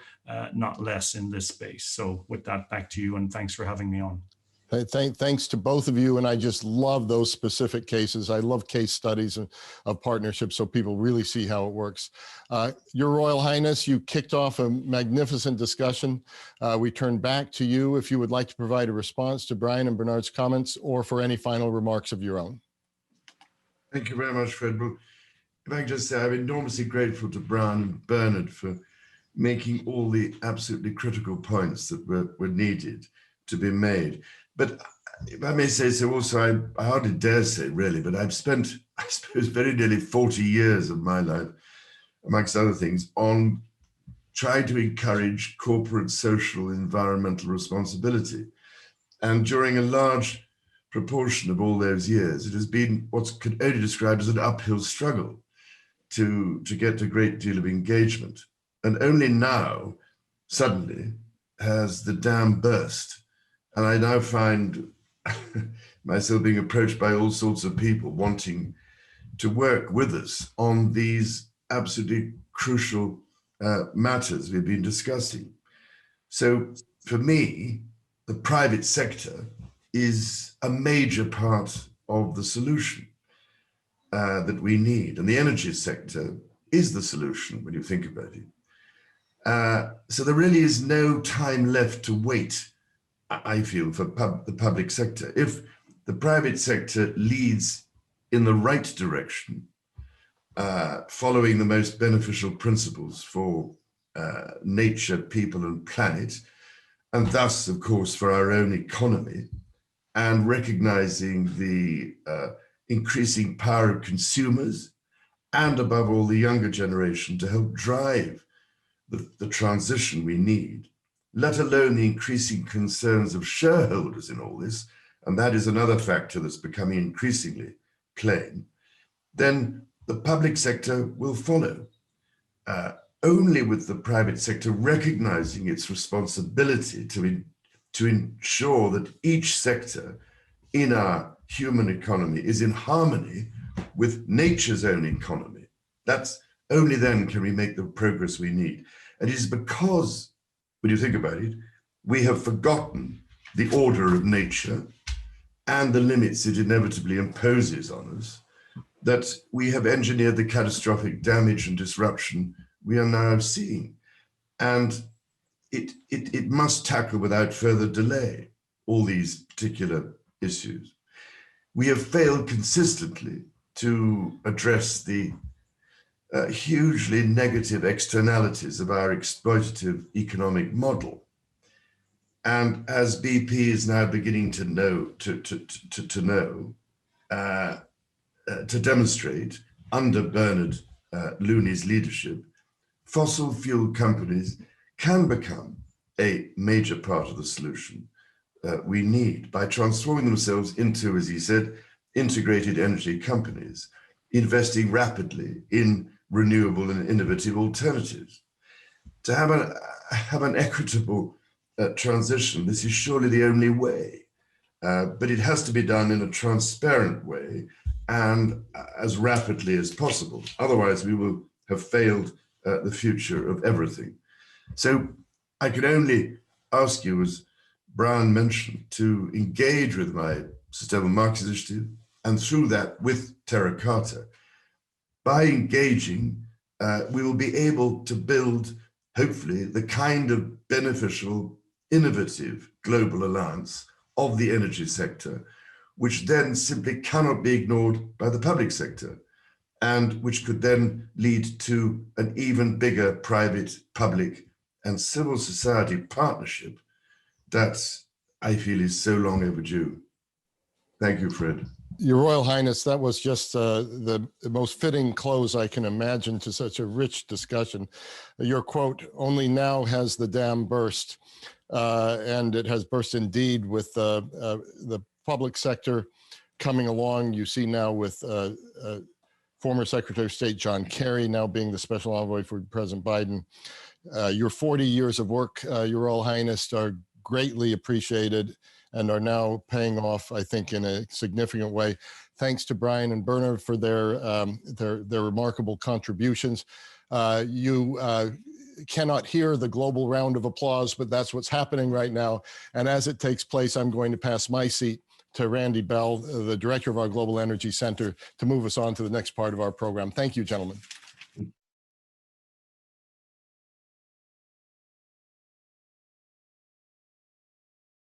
not less in this space. So with that, back to you, and thanks for having me on. Thanks to both of you, and I just love those specific cases. I love case studies of partnerships so people really see how it works. Your Royal Highness, you kicked off a magnificent discussion. We turn back to you if you would like to provide a response to Brian and Bernard's comments or for any final remarks of your own. Thank you very much, Fred. If I can just say, I'm enormously grateful to Brian and Bernard for making all the absolutely critical points that were needed to be made. But if I may say so also, I hardly dare say really, but I've spent, I suppose, very nearly 40 years of my life, amongst other things, on trying to encourage corporate social environmental responsibility. And during a large proportion of all those years, it has been what could only describe as an uphill struggle to get a great deal of engagement. And only now, suddenly, has the dam burst. And I now find myself being approached by all sorts of people wanting to work with us on these absolutely crucial matters we've been discussing. So for me, the private sector is a major part of the solution that we need. And the energy sector is the solution when you think about it. So there really is no time left to wait, I feel, for the public sector. If the private sector leads in the right direction, following the most beneficial principles for nature, people, and planet, and thus, of course, for our own economy, and recognizing the increasing power of consumers and above all, the younger generation to help drive the transition we need, let alone the increasing concerns of shareholders in all this, and that is another factor that's becoming increasingly plain, then the public sector will follow. Only with the private sector recognizing its responsibility to ensure that each sector in our human economy is in harmony with nature's own economy. That's only then can we make the progress we need. And it is because, when you think about it, we have forgotten the order of nature and the limits it inevitably imposes on us, that we have engineered the catastrophic damage and disruption we are now seeing. And it must tackle without further delay all these particular issues. We have failed consistently to address the hugely negative externalities of our exploitative economic model. And as BP is now beginning to demonstrate under Bernard Looney's leadership, fossil fuel companies can become a major part of the solution we need by transforming themselves into, as he said, integrated energy companies, investing rapidly in renewable and innovative alternatives. To have an equitable transition, this is surely the only way, but it has to be done in a transparent way and as rapidly as possible. Otherwise, we will have failed the future of everything. So I could only ask you, as Brian mentioned, to engage with my Sustainable Markets Initiative, and through that with Terracotta. By engaging, we will be able to build, hopefully, the kind of beneficial, innovative global alliance of the energy sector, which then simply cannot be ignored by the public sector, and which could then lead to an even bigger private, public, and civil society partnership that I feel is so long overdue. Thank you, Fred. Your Royal Highness, that was just the most fitting close I can imagine to such a rich discussion. Your quote, "Only now has the dam burst," and it has burst indeed with the public sector coming along. You see now with former Secretary of State John Kerry now being the special envoy for President Biden. Your 40 years of work, Your Royal Highness, are greatly appreciated and are now paying off, I think, in a significant way. Thanks to Brian and Bernard for their remarkable contributions. You cannot hear the global round of applause, but that's what's happening right now. And as it takes place, I'm going to pass my seat to Randy Bell, the director of our Global Energy Center, to move us on to the next part of our program. Thank you, gentlemen.